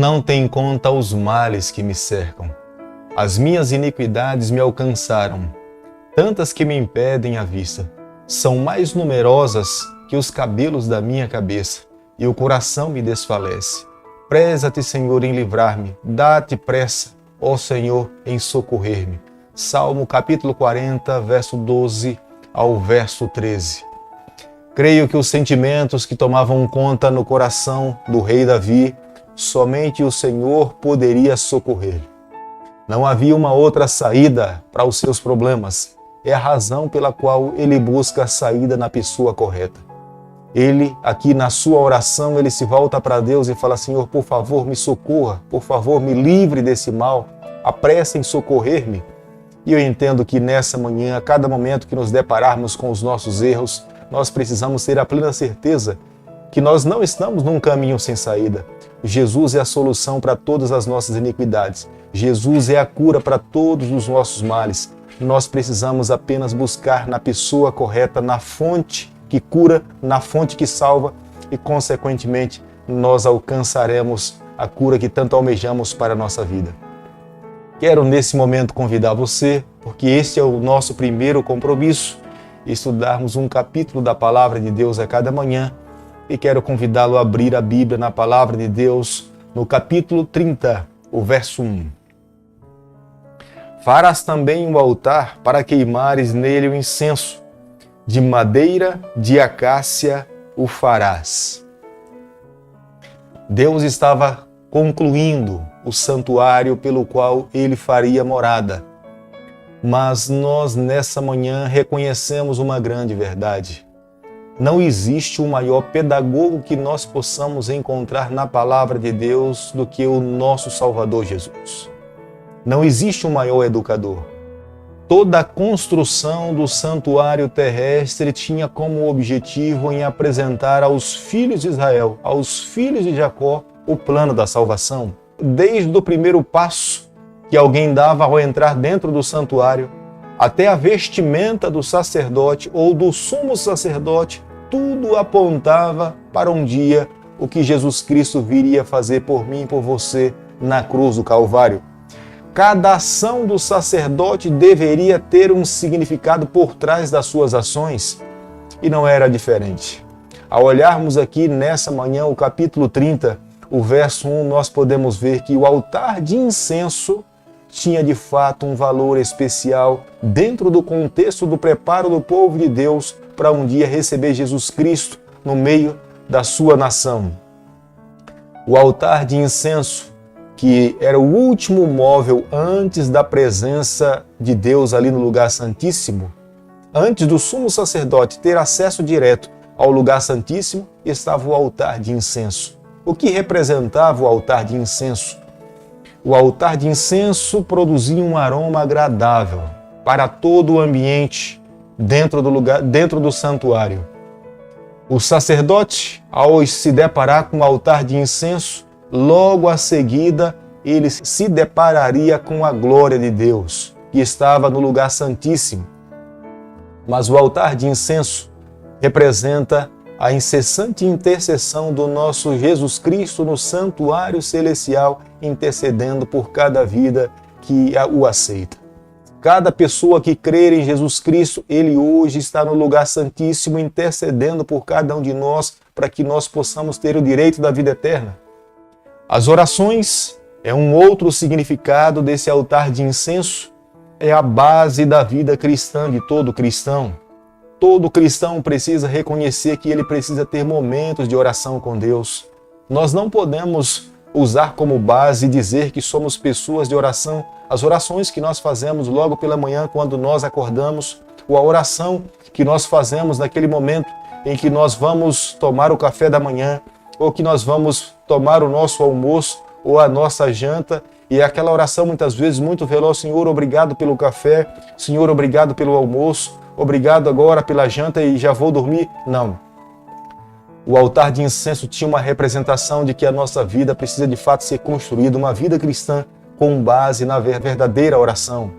não tem conta os males que me cercam. As minhas iniquidades me alcançaram, tantas que me impedem a vista. São mais numerosas que os cabelos da minha cabeça, e o coração me desfalece. Preza-te, Senhor, em livrar-me. Dá-te pressa, ó Senhor, em socorrer-me. Salmo capítulo 40, verso 12 ao verso 13. Creio que os sentimentos que tomavam conta no coração do rei Davi, somente o Senhor poderia socorrer. Não havia uma outra saída para os seus problemas. É a razão pela qual ele busca a saída na pessoa correta. Ele, aqui na sua oração, ele se volta para Deus e fala: Senhor, por favor, me socorra, por favor, me livre desse mal, apressa em socorrer-me. E eu entendo que nessa manhã, a cada momento que nos depararmos com os nossos erros, nós precisamos ter a plena certeza que nós não estamos num caminho sem saída. Jesus é a solução para todas as nossas iniquidades. Jesus é a cura para todos os nossos males. Nós precisamos apenas buscar na pessoa correta, na fonte que cura, na fonte que salva e, consequentemente, nós alcançaremos a cura que tanto almejamos para a nossa vida. Quero nesse momento convidar você, porque este é o nosso primeiro compromisso, estudarmos um capítulo da Palavra de Deus a cada manhã, e quero convidá-lo a abrir a Bíblia na Palavra de Deus, no capítulo 30, o verso 1. Farás também um altar para queimares nele o incenso, de madeira de acácia o farás. Deus estava concluindo o santuário pelo qual ele faria morada. Mas nós, nessa manhã, reconhecemos uma grande verdade. Não existe um maior pedagogo que nós possamos encontrar na Palavra de Deus do que o nosso Salvador Jesus. Não existe um maior educador. Toda a construção do santuário terrestre tinha como objetivo em apresentar aos filhos de Israel, aos filhos de Jacó, o plano da salvação. Desde o primeiro passo que alguém dava ao entrar dentro do santuário, até a vestimenta do sacerdote ou do sumo sacerdote, tudo apontava para um dia o que Jesus Cristo viria fazer por mim e por você na cruz do Calvário. Cada ação do sacerdote deveria ter um significado por trás das suas ações, e não era diferente. Ao olharmos aqui nessa manhã o capítulo 30, o verso 1, nós podemos ver que o altar de incenso tinha de fato um valor especial dentro do contexto do preparo do povo de Deus para um dia receber Jesus Cristo no meio da sua nação. O altar de incenso, que era o último móvel antes da presença de Deus ali no lugar santíssimo, antes do sumo sacerdote ter acesso direto ao lugar santíssimo, estava o altar de incenso. O que representava o altar de incenso? O altar de incenso produzia um aroma agradável para todo o ambiente dentro do santuário. O sacerdote, ao se deparar com o altar de incenso, logo a seguida ele se depararia com a glória de Deus, que estava no lugar santíssimo. Mas o altar de incenso representa a incessante intercessão do nosso Jesus Cristo no santuário celestial, intercedendo por cada vida que o aceita. Cada pessoa que crer em Jesus Cristo, ele hoje está no lugar santíssimo, intercedendo por cada um de nós, para que nós possamos ter o direito da vida eterna. As orações é um outro significado desse altar de incenso, é a base da vida cristã de todo cristão. Todo cristão precisa reconhecer que ele precisa ter momentos de oração com Deus. Nós não podemos usar como base e dizer que somos pessoas de oração as orações que nós fazemos logo pela manhã quando nós acordamos, ou a oração que nós fazemos naquele momento em que nós vamos tomar o café da manhã, ou que nós vamos tomar o nosso almoço ou a nossa janta, e aquela oração muitas vezes muito veloz: Senhor, obrigado pelo café, Senhor, obrigado pelo almoço, obrigado agora pela janta e já vou dormir. Não. O altar de incenso tinha uma representação de que a nossa vida precisa de fato ser construída, uma vida cristã com base na verdadeira oração.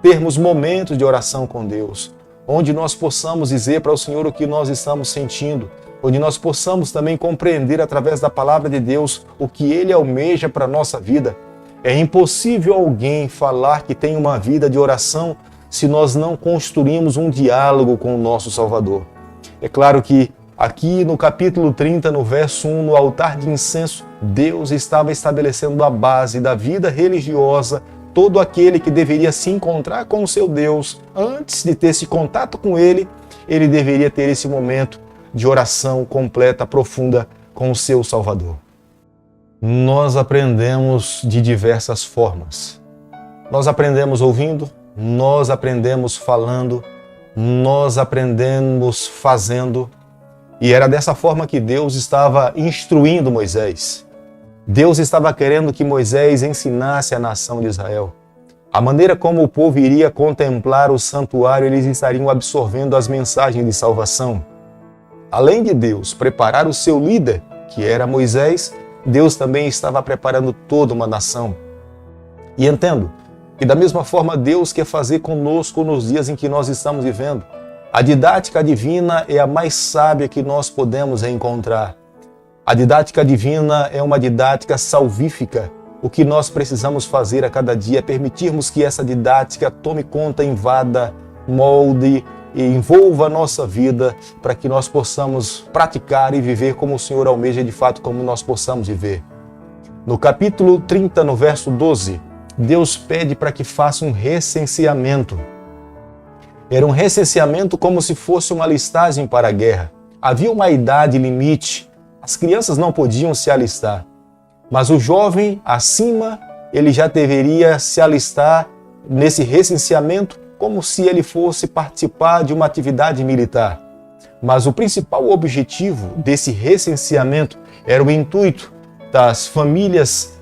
Termos momentos de oração com Deus, onde nós possamos dizer para o Senhor o que nós estamos sentindo, onde nós possamos também compreender através da palavra de Deus o que Ele almeja para a nossa vida. É impossível alguém falar que tem uma vida de oração se nós não construímos um diálogo com o nosso Salvador. É claro que aqui no capítulo 30, no verso 1, no altar de incenso, Deus estava estabelecendo a base da vida religiosa. Todo aquele que deveria se encontrar com o seu Deus, antes de ter esse contato com Ele, ele deveria ter esse momento de oração completa, profunda com o seu Salvador. Nós aprendemos de diversas formas. Nós aprendemos ouvindo, nós aprendemos falando, nós aprendemos fazendo. E era dessa forma que Deus estava instruindo Moisés. Deus estava querendo que Moisés ensinasse a nação de Israel. A maneira como o povo iria contemplar o santuário, eles estariam absorvendo as mensagens de salvação. Além de Deus preparar o seu líder, que era Moisés, Deus também estava preparando toda uma nação. E entendo que da mesma forma Deus quer fazer conosco nos dias em que nós estamos vivendo. A didática divina é a mais sábia que nós podemos encontrar. A didática divina é uma didática salvífica. O que nós precisamos fazer a cada dia é permitirmos que essa didática tome conta, invada, molde e envolva a nossa vida para que nós possamos praticar e viver como o Senhor almeja de fato, como nós possamos viver. No capítulo 30, no verso 12, Deus pede para que faça um recenseamento. Era um recenseamento como se fosse uma listagem para a guerra. Havia uma idade limite, as crianças não podiam se alistar, mas o jovem acima, ele já deveria se alistar nesse recenseamento como se ele fosse participar de uma atividade militar. Mas o principal objetivo desse recenseamento era o intuito das famílias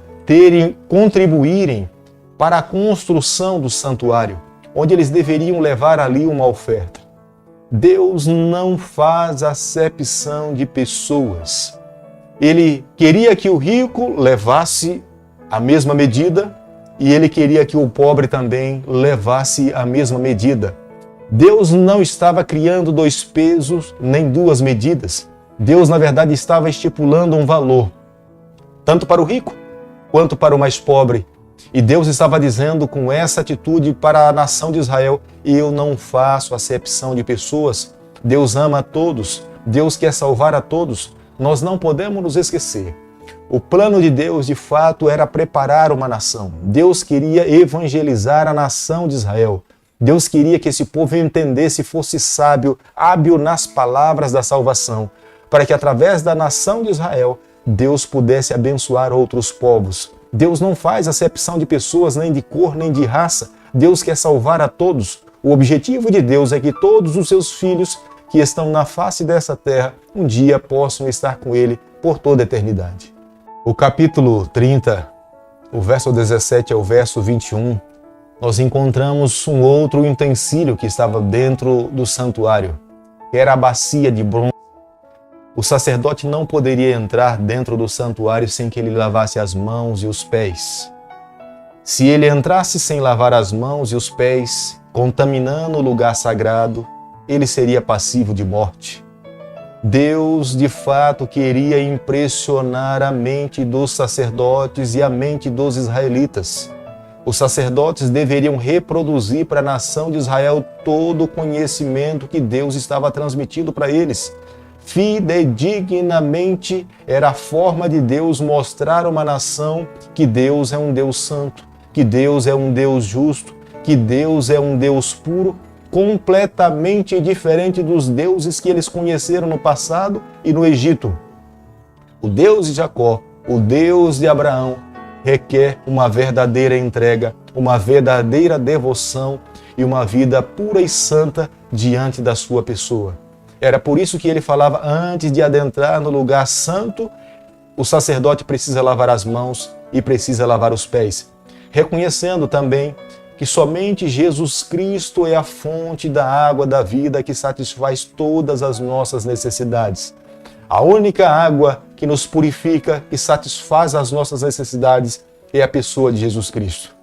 contribuírem para a construção do santuário, onde eles deveriam levar ali uma oferta. Deus não faz acepção de pessoas. Ele queria que o rico levasse a mesma medida e ele queria que o pobre também levasse a mesma medida. Deus não estava criando dois pesos nem duas medidas. Deus, na verdade, estava estipulando um valor, tanto para o rico quanto para o mais pobre. E Deus estava dizendo com essa atitude para a nação de Israel: eu não faço acepção de pessoas. Deus ama a todos, Deus quer salvar a todos. Nós não podemos nos esquecer. O plano de Deus, de fato, era preparar uma nação. Deus queria evangelizar a nação de Israel. Deus queria que esse povo entendesse, fosse sábio, hábil nas palavras da salvação, para que através da nação de Israel, Deus pudesse abençoar outros povos. Deus não faz acepção de pessoas, nem de cor, nem de raça. Deus quer salvar a todos. O objetivo de Deus é que todos os seus filhos que estão na face dessa terra, um dia possam estar com Ele por toda a eternidade. O capítulo 30, o verso 17 ao verso 21, nós encontramos um outro utensílio que estava dentro do santuário, que era a bacia de bronze. O sacerdote não poderia entrar dentro do santuário sem que ele lavasse as mãos e os pés. Se ele entrasse sem lavar as mãos e os pés, contaminando o lugar sagrado, ele seria passivo de morte. Deus, de fato, queria impressionar a mente dos sacerdotes e a mente dos israelitas. Os sacerdotes deveriam reproduzir para a nação de Israel todo o conhecimento que Deus estava transmitindo para eles. Fidedignamente era a forma de Deus mostrar a uma nação que Deus é um Deus santo, que Deus é um Deus justo, que Deus é um Deus puro, completamente diferente dos deuses que eles conheceram no passado e no Egito. O Deus de Jacó, o Deus de Abraão, requer uma verdadeira entrega, uma verdadeira devoção e uma vida pura e santa diante da sua pessoa. Era por isso que ele falava, antes de adentrar no lugar santo, o sacerdote precisa lavar as mãos e precisa lavar os pés, reconhecendo também que somente Jesus Cristo é a fonte da água da vida que satisfaz todas as nossas necessidades. A única água que nos purifica e satisfaz as nossas necessidades é a pessoa de Jesus Cristo.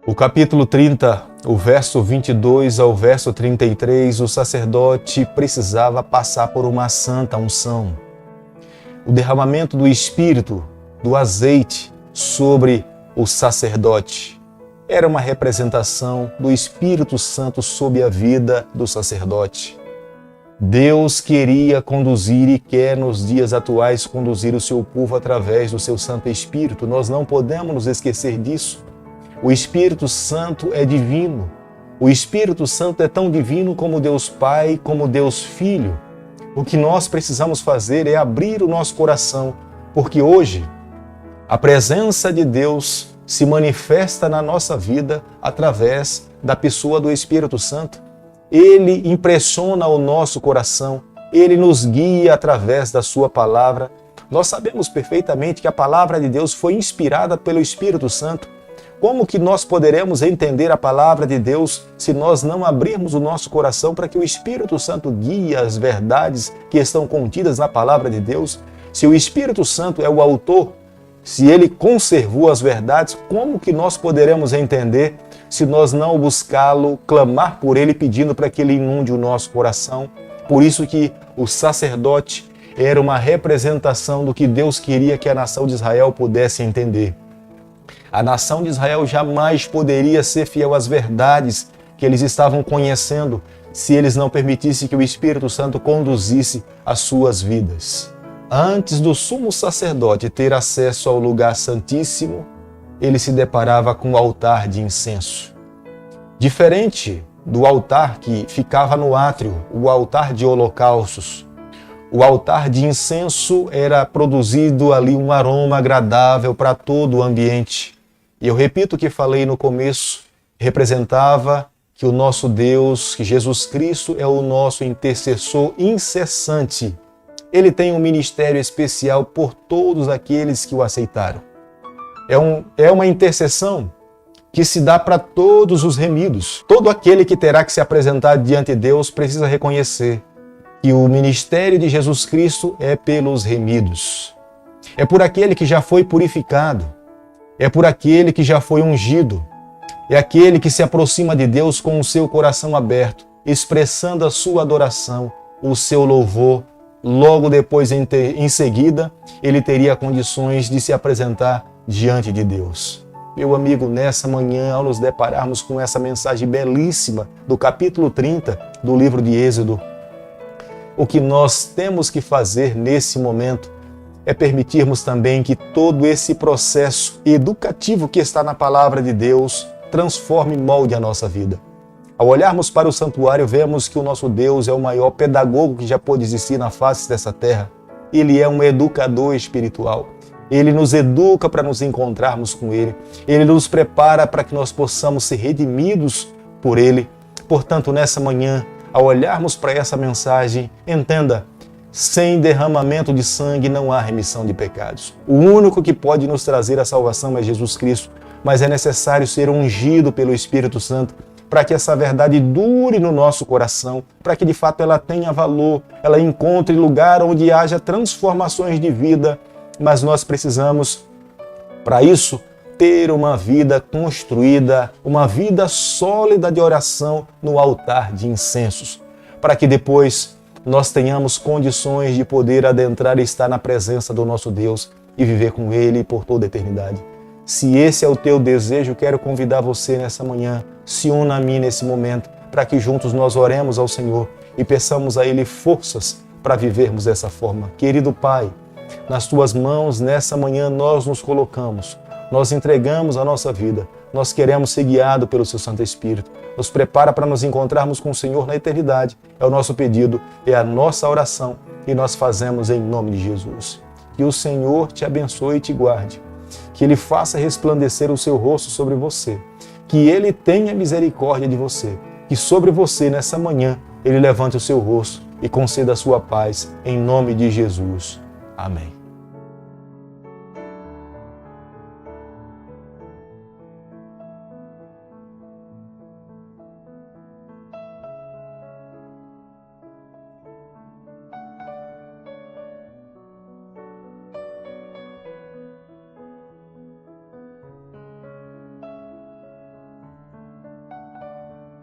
O capítulo 30, o verso 22 ao verso 33, o sacerdote precisava passar por uma santa unção. O derramamento do Espírito, do azeite sobre o sacerdote, era uma representação do Espírito Santo sobre a vida do sacerdote. Deus queria conduzir e quer nos dias atuais conduzir o seu povo através do seu Santo Espírito. Nós não podemos nos esquecer disso. O Espírito Santo é divino. O Espírito Santo é tão divino como Deus Pai, como Deus Filho. O que nós precisamos fazer é abrir o nosso coração, porque hoje a presença de Deus se manifesta na nossa vida através da pessoa do Espírito Santo. Ele impressiona o nosso coração, ele nos guia através da sua palavra. Nós sabemos perfeitamente que a palavra de Deus foi inspirada pelo Espírito Santo. Como que nós poderemos entender a palavra de Deus se nós não abrirmos o nosso coração para que o Espírito Santo guie as verdades que estão contidas na palavra de Deus? Se o Espírito Santo é o autor, se ele conservou as verdades, como que nós poderemos entender se nós não buscá-lo, clamar por ele, pedindo para que ele inunde o nosso coração? Por isso que o sacerdote era uma representação do que Deus queria que a nação de Israel pudesse entender. A nação de Israel jamais poderia ser fiel às verdades que eles estavam conhecendo se eles não permitissem que o Espírito Santo conduzisse as suas vidas. Antes do sumo sacerdote ter acesso ao lugar santíssimo, ele se deparava com o altar de incenso. Diferente do altar que ficava no átrio, o altar de holocaustos, o altar de incenso era produzido ali um aroma agradável para todo o ambiente. E eu repito o que falei no começo, representava que o nosso Deus, que Jesus Cristo é o nosso intercessor incessante. Ele tem um ministério especial por todos aqueles que o aceitaram. É uma intercessão que se dá para todos os remidos. Todo aquele que terá que se apresentar diante de Deus precisa reconhecer que o ministério de Jesus Cristo é pelos remidos. É por aquele que já foi purificado. É por aquele que já foi ungido. É aquele que se aproxima de Deus com o seu coração aberto, expressando a sua adoração, o seu louvor. Logo depois, em seguida, ele teria condições de se apresentar diante de Deus. Meu amigo, nessa manhã, ao nos depararmos com essa mensagem belíssima do capítulo 30 do livro de Êxodo, o que nós temos que fazer nesse momento é permitirmos também que todo esse processo educativo que está na palavra de Deus transforme e molde a nossa vida. Ao olharmos para o santuário, vemos que o nosso Deus é o maior pedagogo que já pôde existir na face dessa terra. Ele é um educador espiritual. Ele nos educa para nos encontrarmos com Ele. Ele nos prepara para que nós possamos ser redimidos por Ele. Portanto, nessa manhã, ao olharmos para essa mensagem, entenda, sem derramamento de sangue não há remissão de pecados. O único que pode nos trazer a salvação é Jesus Cristo, mas é necessário ser ungido pelo Espírito Santo para que essa verdade dure no nosso coração, para que de fato ela tenha valor, ela encontre lugar onde haja transformações de vida. Mas nós precisamos, para isso, ter uma vida construída, uma vida sólida de oração no altar de incensos, para que depois nós tenhamos condições de poder adentrar e estar na presença do nosso Deus e viver com Ele por toda a eternidade. Se esse é o teu desejo, quero convidar você nessa manhã, se una a mim nesse momento, para que juntos nós oremos ao Senhor e peçamos a Ele forças para vivermos dessa forma. Querido Pai, nas Tuas mãos, nessa manhã, nós nos colocamos, nós entregamos a nossa vida, nós queremos ser guiados pelo Seu Santo Espírito. Nos prepara para nos encontrarmos com o Senhor na eternidade. É o nosso pedido, é a nossa oração e nós fazemos em nome de Jesus. Que o Senhor te abençoe e te guarde, que Ele faça resplandecer o seu rosto sobre você, que Ele tenha misericórdia de você, que sobre você nessa manhã Ele levante o seu rosto e conceda a sua paz em nome de Jesus. Amém.